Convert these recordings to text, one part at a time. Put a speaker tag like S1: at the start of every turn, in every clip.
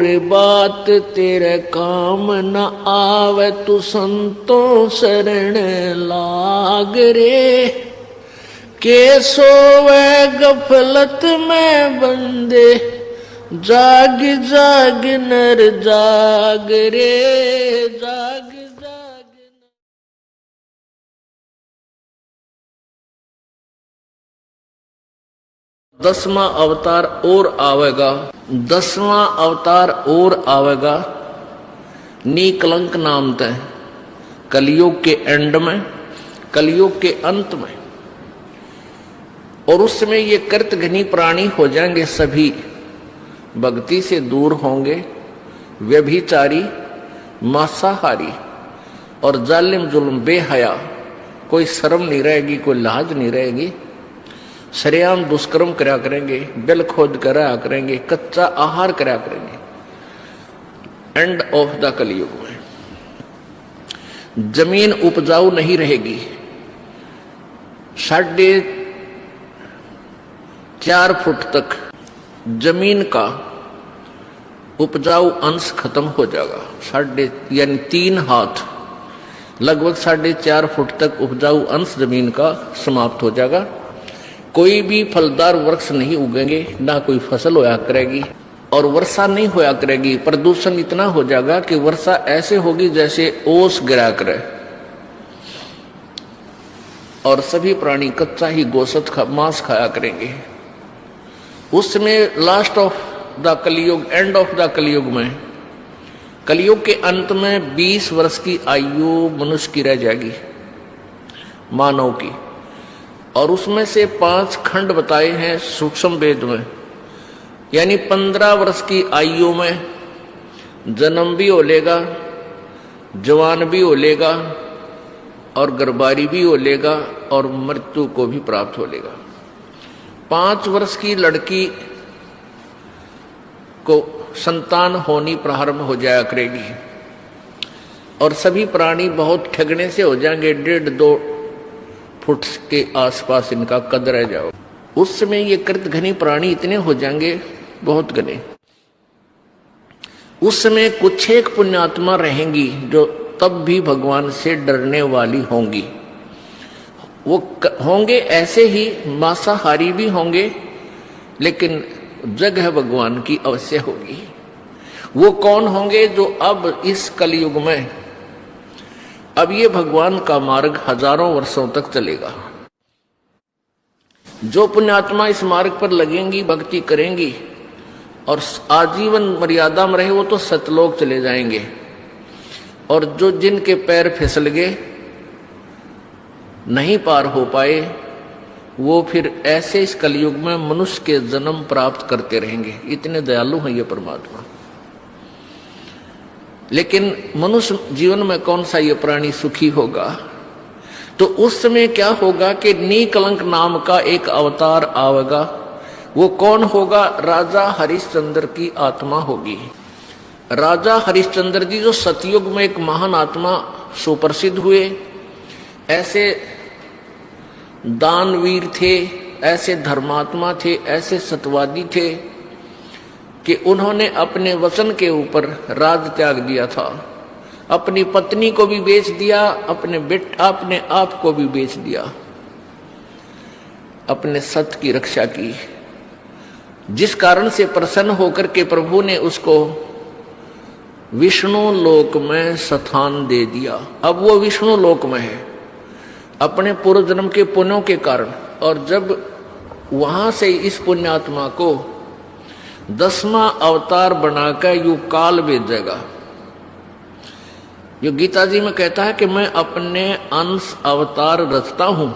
S1: और बात तेरे काम न आवे, तू संतों शरण लाग रे। के सोवे गफलत में बंदे, जाग जाग नर जाग रे, जाग जाग। 10वां अवतार और आवेगा, 10वां अवतार और आवेगा निकलंक नाम तय, कलयुग के एंड में, कलयुग के अंत में। और उसमें ये कृत घनी प्राणी हो जाएंगे, सभी भक्ति से दूर होंगे, व्यभिचारी, मांसाहारी और जालिम जुल्म बेहया, कोई शर्म नहीं रहेगी, कोई लाज नहीं रहेगी। सरेआम दुष्कर्म करा करेंगे, बिल खोद करा करेंगे, कच्चा आहार करा करेंगे। एंड ऑफ द कलयुग में जमीन उपजाऊ नहीं रहेगी, 4.5 फुट तक जमीन का उपजाऊ अंश खत्म हो जाएगा। यानी 3 हाथ, लगभग 4.5 फुट तक उपजाऊ अंश जमीन का समाप्त हो जाएगा। कोई भी फलदार वृक्ष नहीं उगेंगे, ना कोई फसल होया करेगी, और वर्षा नहीं होया करेगी। प्रदूषण इतना हो जाएगा कि वर्षा ऐसे होगी जैसे ओस गिरा करे, और सभी प्राणी कच्चा ही गोश्त मांस खाया करेंगे। उसमें लास्ट ऑफ द कलयुग, एंड ऑफ द कलयुग में, कलयुग के अंत में 20 वर्ष की आयु मनुष्य की रह जाएगी, मानव की। और उसमें से 5 खंड बताए हैं सूक्ष्म वेद में, यानी 15 वर्ष की आयु में जन्म भी हो लेगा, जवान भी हो लेगा, और गर्भारी भी हो लेगा, और मृत्यु को भी प्राप्त हो लेगा। 5 वर्ष की लड़की को संतान होनी प्रारंभ हो जाया करेगी, और सभी प्राणी बहुत ठगने से हो जाएंगे, 1.5-2 फुट के आसपास इनका कद रह जाओ। उस समय ये कृत घनी प्राणी इतने हो जाएंगे, बहुत घने। उस समय कुछ एक पुण्यात्मा रहेंगी जो तब भी भगवान से डरने वाली होंगी। वो होंगे ऐसे ही, मांसाहारी भी होंगे, लेकिन जगह भगवान की अवश्य होगी। वो कौन होंगे? जो अब इस कलयुग में, अब ये भगवान का मार्ग हजारों वर्षों तक चलेगा। जो पुण्यात्मा इस मार्ग पर लगेंगी, भक्ति करेंगी और आजीवन मर्यादा में रहे, वो तो सतलोक चले जाएंगे। और जो जिनके पैर फिसल गए, नहीं पार हो पाए, वो फिर ऐसे इस कलयुग में मनुष्य के जन्म प्राप्त करते रहेंगे। इतने दयालु हैं ये परमात्मा। लेकिन मनुष्य जीवन में कौन सा ये प्राणी सुखी होगा? तो उस समय क्या होगा कि निकलंक नाम का एक अवतार आवेगा। वो कौन होगा? राजा हरिश्चंद्र की आत्मा होगी। राजा हरिश्चंद्र जी जो सतयुग में एक महान आत्मा सुप्रसिद्ध हुए, ऐसे दानवीर थे, ऐसे धर्मात्मा थे, ऐसे सत्यवादी थे कि उन्होंने अपने वचन के ऊपर राज त्याग दिया था। अपनी पत्नी को भी बेच दिया, अपने आप को भी बेच दिया, अपने सत्य की रक्षा की। जिस कारण से प्रसन्न होकर के प्रभु ने उसको विष्णु लोक में स्थान दे दिया। अब वो विष्णु लोक में है अपने पूर्व जन्म के पुण्यों के कारण। और जब वहां से इस पुण्यात्मा को 10वां अवतार बनाकर यू काल भेजेगा। यो गीता जी में कहता है कि मैं अपने अंश अवतार रचता हूं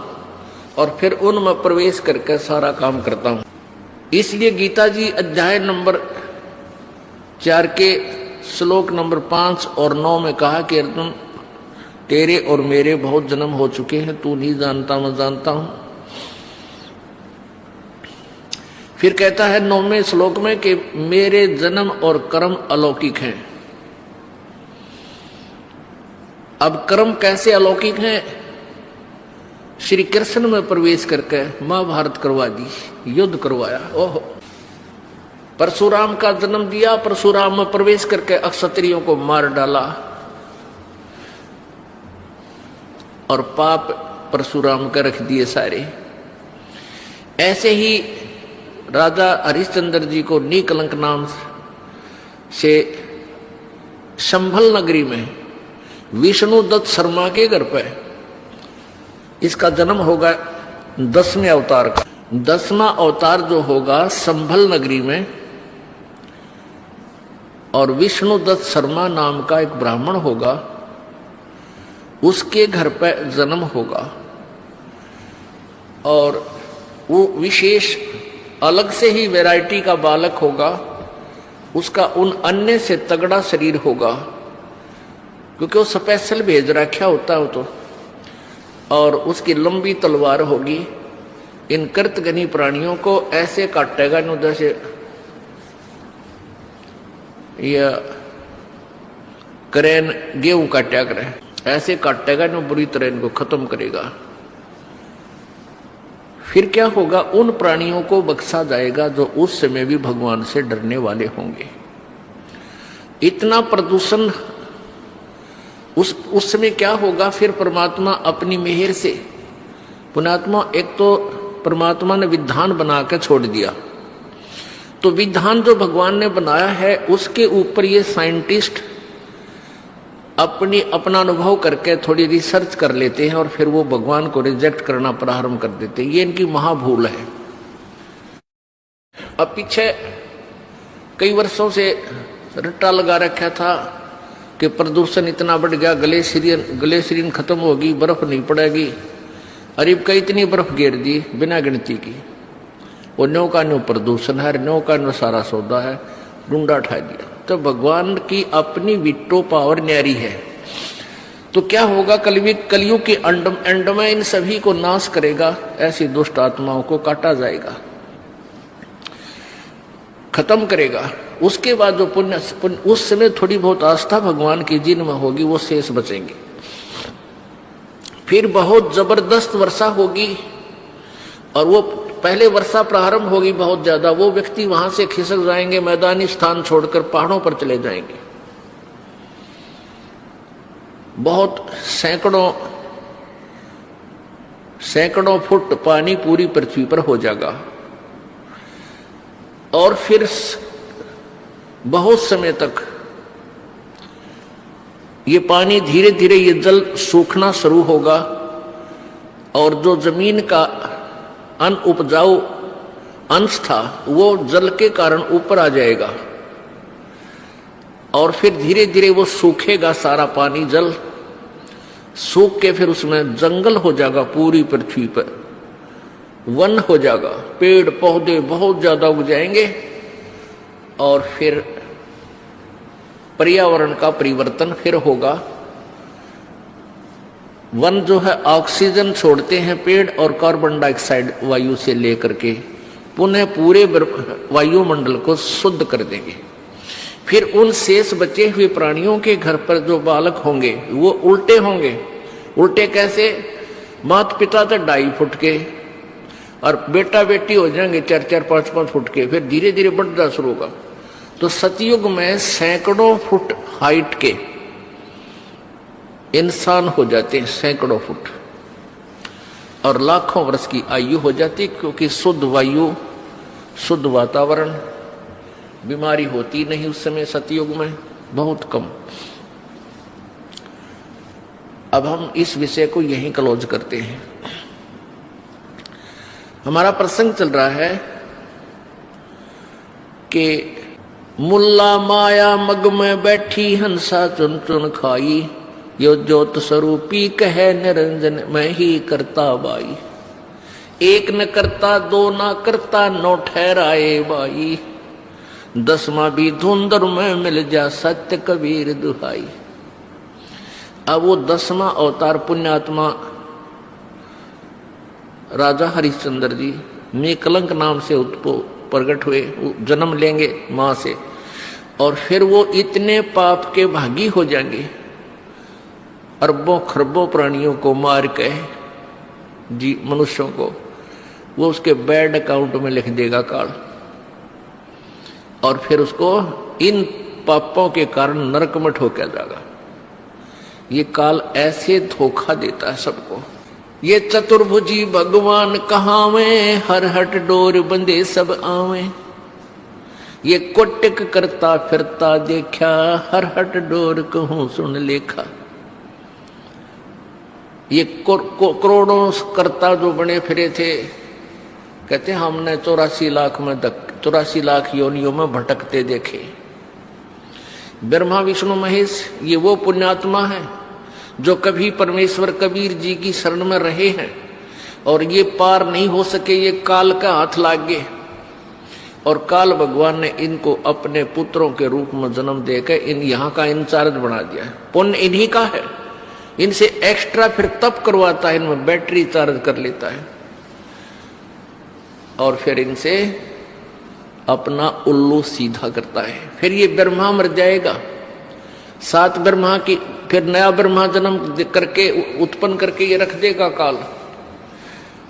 S1: और फिर उनमें प्रवेश करके सारा काम करता हूं। इसलिए गीता जी अध्याय नंबर 4 के श्लोक नंबर 5 और 9 में कहा कि अर्जुन, तेरे और मेरे बहुत जन्म हो चुके हैं, तू नहीं जानता, मैं जानता हूं। फिर कहता है 9वें श्लोक में कि मेरे जन्म और कर्म अलौकिक हैं। अब कर्म कैसे अलौकिक हैं? श्री कृष्ण में प्रवेश करके महाभारत करवा दी, युद्ध करवाया। ओहो, परशुराम का जन्म दिया, परशुराम में प्रवेश करके अक्षत्रियों को मार डाला और पाप परशुराम का रख दिए सारे। ऐसे ही राजा हरिश्चंद्र जी को नीकलंक नाम से संभल नगरी में विष्णुदत्त शर्मा के घर पे इसका जन्म होगा 10वें अवतार का। 10वां अवतार जो होगा संभल नगरी में, और विष्णुदत्त शर्मा नाम का एक ब्राह्मण होगा, उसके घर पे जन्म होगा। और वो विशेष अलग से ही वैरायटी का बालक होगा, उसका उन अन्य से तगड़ा शरीर होगा, क्योंकि वो स्पेशल भेज रखा होता है तो। और उसकी लंबी तलवार होगी। इन कृतघ्नी प्राणियों को ऐसे काटेगा न जैसे या करेन गेहूं काटा करे, ऐसे काटेगा न बुरी तरह इनको खत्म करेगा। फिर क्या होगा, उन प्राणियों को बख्शा जाएगा जो उस समय भी भगवान से डरने वाले होंगे। इतना प्रदूषण उस समय क्या होगा, फिर परमात्मा अपनी मेहर से, पुण्यात्मा एक तो परमात्मा ने विधान बना के छोड़ दिया, तो विधान जो भगवान ने बनाया है उसके ऊपर ये साइंटिस्ट अपना अनुभव करके थोड़ी रिसर्च कर लेते हैं और फिर वो भगवान को रिजेक्ट करना प्रारंभ कर देते हैं। ये इनकी महाभूल है। अब पीछे कई वर्षों से रट्टा लगा रखा था कि प्रदूषण इतना बढ़ गया, ग्लेशियरिन खत्म होगी, बर्फ नहीं पड़ेगी। अरीब का इतनी बर्फ गिर दी बिना गिनती की। वो न्यो का न्यो प्रदूषण है, न्यो का न्यो सारा सौदा है, डूंडा उठा दिया। तो भगवान की अपनी विटो पावर न्यारी है। तो क्या होगा, कलयुग के एंड में इन सभी को नाश करेगा, ऐसी दुष्ट आत्माओं को काटा जाएगा, खत्म करेगा। उसके बाद जो पुण्य उस समय थोड़ी बहुत आस्था भगवान की जिनमें होगी वो शेष बचेंगे। फिर बहुत जबरदस्त वर्षा होगी, और वो पहले वर्षा प्रारंभ होगी बहुत ज्यादा, वो व्यक्ति वहां से खिसक जाएंगे, मैदानी स्थान छोड़कर पहाड़ों पर चले जाएंगे। बहुत सैकड़ों फुट पानी पूरी पृथ्वी पर हो जाएगा, और फिर बहुत समय तक ये पानी धीरे धीरे ये जल सूखना शुरू होगा, और जो जमीन का अनउपजाऊ अंश था वो जल के कारण ऊपर आ जाएगा, और फिर धीरे धीरे वो सूखेगा, सारा पानी जल सूख के फिर उसमें जंगल हो जाएगा, पूरी पृथ्वी पर वन हो जाएगा, पेड़ पौधे बहुत ज्यादा उग जाएंगे, और फिर पर्यावरण का परिवर्तन फिर होगा। वन जो है ऑक्सीजन छोड़ते हैं पेड़, और कार्बन डाइऑक्साइड वायु से लेकर के पुनः पूरे वायुमंडल को शुद्ध कर देंगे। फिर उन शेष बचे हुए प्राणियों के घर पर जो बालक होंगे वो उल्टे होंगे। उल्टे कैसे, माता पिता तो 2.5 फुट के, और बेटा बेटी हो जाएंगे 4-4, 5-5 फुट के, फिर धीरे धीरे बढ़ना शुरू होगा। तो सतयुग में सैकड़ों फुट हाइट के इंसान हो जाते हैं, सैकड़ों फुट, और लाखों वर्ष की आयु हो जाती, क्योंकि शुद्ध वायु, शुद्ध वातावरण, बीमारी होती नहीं उस समय सतयुग में, बहुत कम। अब हम इस विषय को यहीं क्लोज करते हैं। हमारा प्रसंग चल रहा है कि मुल्ला माया मग में बैठी हंसा चुन चुन खाई, यो ज्योत स्वरूपी कहे निरंजन मैं ही करता बाई। एक न करता दो न करता नौ ठहराए बाई, 10वां भी धुंधर में मिल जा सत्य कबीर दुहाई। अब वो 10वां अवतार पुण्यात्मा राजा हरिश्चंद्र जी नीकलंक नाम से प्रकट हुए, जन्म लेंगे मां से, और फिर वो इतने पाप के भागी हो जाएंगे, अरबों खरबों प्राणियों को मार के जी मनुष्यों को वो उसके बैड अकाउंट में लिख देगा काल। और फिर उसको इन पापों के कारण नरक में ठोका जाएगा। ये काल ऐसे धोखा देता है सबको। ये चतुर्भुजी भगवान कहावे, हर हट डोर बंदे सब आवे। ये कोटिक करता फिरता देखा, हर हट डोर कहूं सुन लेखा। ये करोड़ों करता जो बने फिरे थे, कहते हमने 84 लाख योनियों में भटकते देखे। ब्रह्मा विष्णु महेश ये वो पुण्यात्मा है जो कभी परमेश्वर कबीर जी की शरण में रहे हैं और ये पार नहीं हो सके, ये काल का हाथ लाग गए और काल भगवान ने इनको अपने पुत्रों के रूप में जन्म देकर इन यहाँ का इंचार्ज बना दिया है। पुण्य इन्हीं का है, इनसे एक्स्ट्रा फिर तप करवाता है, इनमें बैटरी चार्ज कर लेता है और फिर इनसे अपना उल्लू सीधा करता है। फिर ये ब्रह्मा मर जाएगा, 7 ब्रह्मा की फिर नया ब्रह्मा जन्म करके उत्पन्न करके ये रख देगा काल।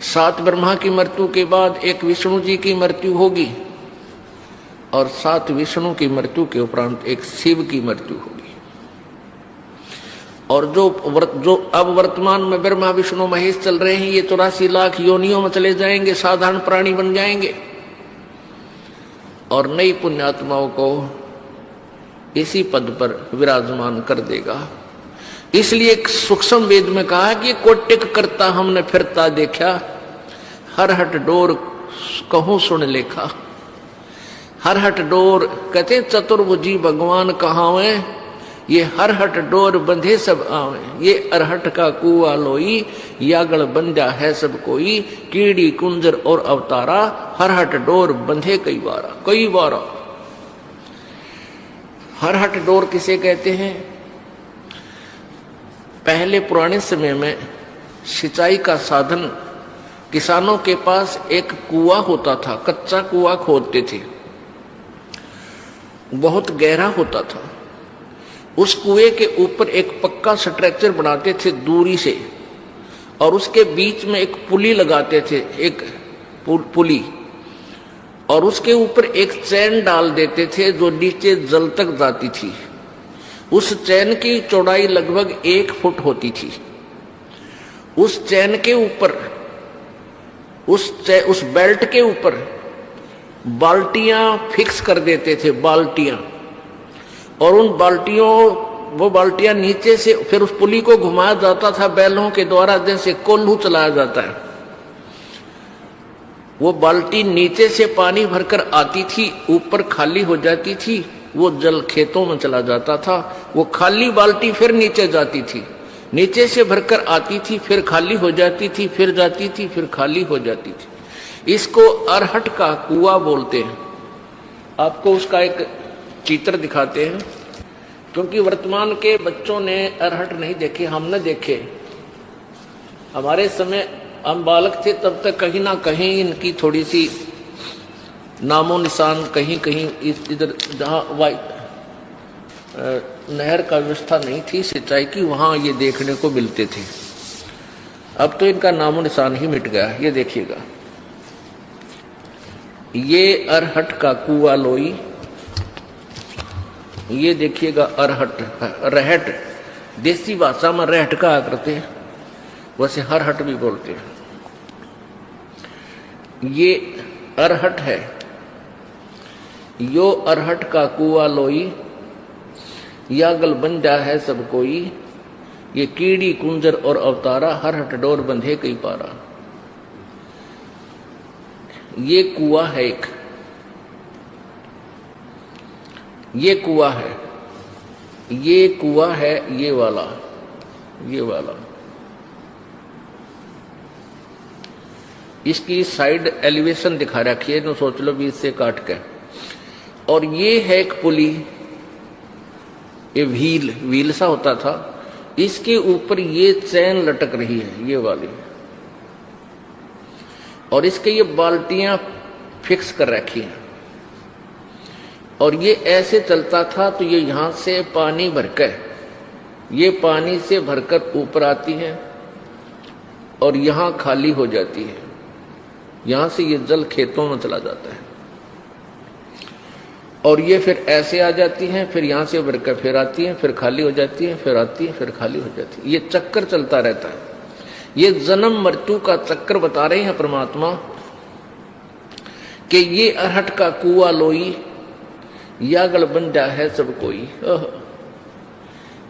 S1: 7 ब्रह्मा की मृत्यु के बाद एक विष्णु जी की मृत्यु होगी और 7 विष्णु की मृत्यु के उपरांत एक शिव की मृत्यु होगी। और जो अब वर्तमान में ब्रह्मा विष्णु महेश चल रहे हैं, ये 84 लाख योनियों में चले जाएंगे, साधारण प्राणी बन जाएंगे और नई पुण्यात्माओं को इसी पद पर विराजमान कर देगा। इसलिए एक सूक्ष्म वेद में कहा कि कोटिक करता हमने फिरता देखा, हर हट डोर कहूं सुन लेखा। हर हट डोर कहते चतुर्भुजी भगवान कहावे, ये हर हट डोर बंधे सब आवे। ये अरहट का कुआ लोई, यागल बंधा है सब कोई। कीड़ी कुंजर और अवतारा, हर हट डोर बंधे कई बारा। हर हट डोर किसे कहते हैं? पहले पुराने समय में सिंचाई का साधन, किसानों के पास एक कुआं होता था, कच्चा कुआं खोदते थे, बहुत गहरा होता था। उस कुएं के ऊपर एक पक्का स्ट्रक्चर बनाते थे दूरी से और उसके बीच में एक पुली लगाते थे, एक पुली, और उसके ऊपर एक चैन डाल देते थे जो नीचे जल तक जाती थी। उस चैन की चौड़ाई लगभग 1 फुट होती थी। उस चैन के ऊपर, उस बेल्ट के ऊपर बाल्टियां फिक्स कर देते थे, बाल्टियां, और उन वो बाल्टियां नीचे से फिर उस पुली को घुमाया जाता था बैलों के द्वारा, जैसे कोल्हू चलाया जाता है। वो बाल्टी नीचे से पानी भरकर आती थी, ऊपर खाली हो जाती थी, वो जल खेतों में चला जाता था। वो खाली बाल्टी फिर नीचे जाती थी, नीचे से भरकर आती थी, फिर खाली हो जाती थी, फिर जाती थी, फिर खाली हो जाती थी। इसको अरहट का कुआं बोलते हैं। आपको उसका एक चित्र दिखाते हैं, क्योंकि वर्तमान के बच्चों ने अरहट नहीं देखे, हमने देखे। हमारे समय हम बालक थे तब तक कहीं ना कहीं इनकी थोड़ी सी नामो निशान कहीं कहीं इधर जहाँ नहर का व्यवस्था नहीं थी सिंचाई की, वहाँ ये देखने को मिलते थे। अब तो इनका नामो निशान ही मिट गया। ये देखिएगा, ये अरहट का कुआं लोई, ये देखिएगा अरहट, रहट, देसी भाषा में रहट कहा करते हैं, वैसे हरहट भी बोलते हैं। ये अरहट है, यो अरहट का कुआं लोई, यागल बंधा है सब कोई। ये कीड़ी कुंजर और अवतारा, हरहट डोर बंधे कई पारा। ये कुआं है एक, ये कुआं है, ये कुआं है, ये वाला, ये वाला। इसकी साइड एलिवेशन दिखा रखी है, तो सोच लो 20 से काट के। और ये है एक पुली, ये व्हील सा होता था, इसके ऊपर ये चैन लटक रही है, ये वाली, और इसके ये बाल्टियां फिक्स कर रखी हैं। और ये ऐसे चलता था, तो ये यहां से पानी भरकर, ये पानी से भरकर ऊपर आती है और यहां खाली हो जाती है। यहां से ये जल खेतों में चला जाता है। और ये फिर ऐसे आ जाती हैं, फिर यहां से उभर कर फिर आती हैं, फिर खाली हो जाती हैं, फिर आती हैं, फिर खाली हो जाती है। ये चक्कर चलता रहता है। ये जन्म मृत्यु का चक्कर बता रहे हैं परमात्मा कि ये अरहट का कुआ लोई, यागल बंधा है सब कोई।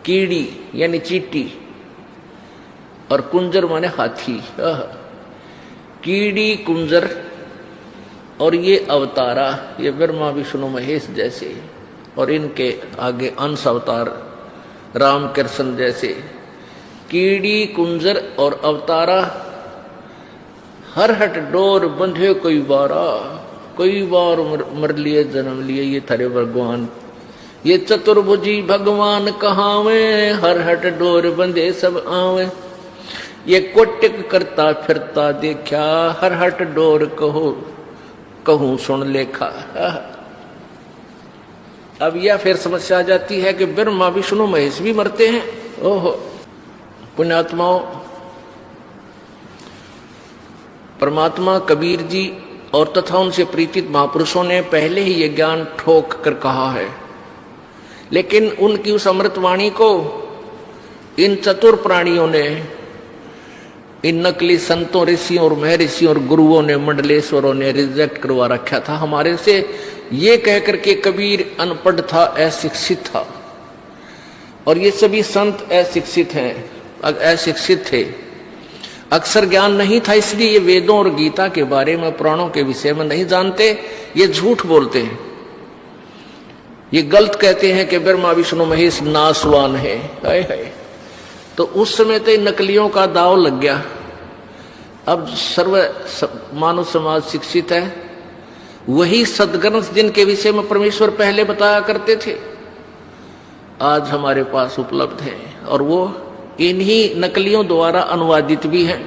S1: कीड़ी यानी चीटी और कुंजर माने हाथी। कीड़ी कुंजर और ये अवतारा, ये ब्रह्मा विष्णु महेश जैसे, और इनके आगे अंश अवतार राम कृष्ण जैसे। कीड़ी कुंजर और अवतारा हर हट डोर बंधे कई बार मर लिए जन्म लिए ये थारे भगवान। ये चतुर्भुजी भगवान कहावे, हर हट डोर बंधे सब आवे। ये कोटिक करता फिरता देखा, हर हट डोर कहूं सुन लेखा। अब यह फिर समस्या आ जाती है कि ब्रह्मा विष्णु महेश भी मरते हैं। ओहो पुण्यात्माओं, परमात्मा कबीर जी और तथा उनसे प्रीतित महापुरुषों ने पहले ही ये ज्ञान ठोक कर कहा है, लेकिन उनकी उस अमृतवाणी को इन चतुर प्राणियों ने, इन नकली संतों ऋषियों और महर्षियों और गुरुओं ने, मंडलेश्वरों ने रिजेक्ट करवा रखा था हमारे से, ये कहकर के कबीर अनपढ़ था, अशिक्षित था, और ये सभी संत अशिक्षित हैं, अशिक्षित थे, अक्षर ज्ञान नहीं था, इसलिए ये वेदों और गीता के बारे में, पुराणों के विषय में नहीं जानते। ये झूठ बोलते हैं, ये गलत कहते हैं कि ब्रह्मा विष्णु महेश नासवान है। हाय हाय, तो उस समय तो नकलियों का दाव लग गया। अब सर्व मानव समाज शिक्षित है, वही सदग्रंथ जिनके विषय में परमेश्वर पहले बताया करते थे आज हमारे पास उपलब्ध है, और वो इन्हीं नकलियों द्वारा अनुवादित भी हैं।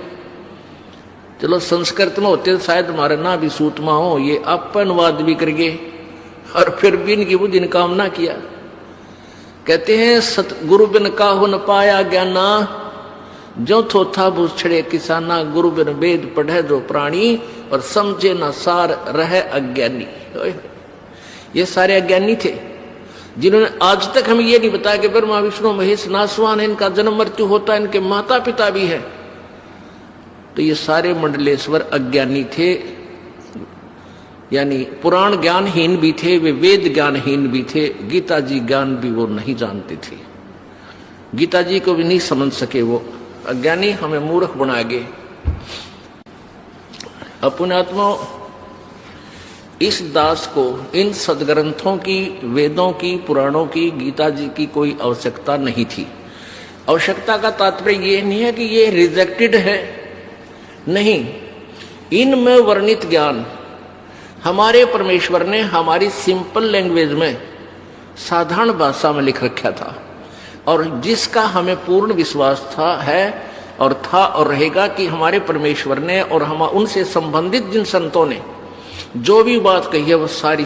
S1: चलो संस्कृत में होते तो शायद हमारे ना भी सूतमा हो, ये आप अनुवाद भी करेंगे, और फिर भी इनकी बुद्ध कामना किया। कहते हैं सतगुरु बिन काहु न पाया ज्ञाना, जो थोथा भूछड़े किसाना, गुरु बिन वेद पढ़े जो प्राणी, और समझे न सार रहे अज्ञानी। ये सारे अज्ञानी थे जिन्होंने आज तक हमें ये नहीं बताया कि ब्रह्मा विष्णु महेश नासवान है, इनका जन्म मृत्यु होता है, इनके माता पिता भी है। तो ये सारे मंडलेश्वर अज्ञानी थे, यानी पुराण ज्ञानहीन भी थे, वे वेद ज्ञानहीन भी थे, गीता जी ज्ञान भी वो नहीं जानते थे, गीता जी को भी नहीं समझ सके। वो अज्ञानी हमें मूर्ख बना गए। अपने आत्मा इस दास को इन सदग्रंथों की, वेदों की, पुराणों की, गीता जी की कोई आवश्यकता नहीं थी। आवश्यकता का तात्पर्य ये नहीं है कि ये रिजेक्टेड है, नहीं, इनमें वर्णित ज्ञान हमारे परमेश्वर ने हमारी सिंपल लैंग्वेज में, साधारण भाषा में लिख रखा था, और जिसका हमें पूर्ण विश्वास था, है और था और रहेगा कि हमारे परमेश्वर ने और हम उनसे संबंधित जिन संतों ने जो भी बात कही है वो सारी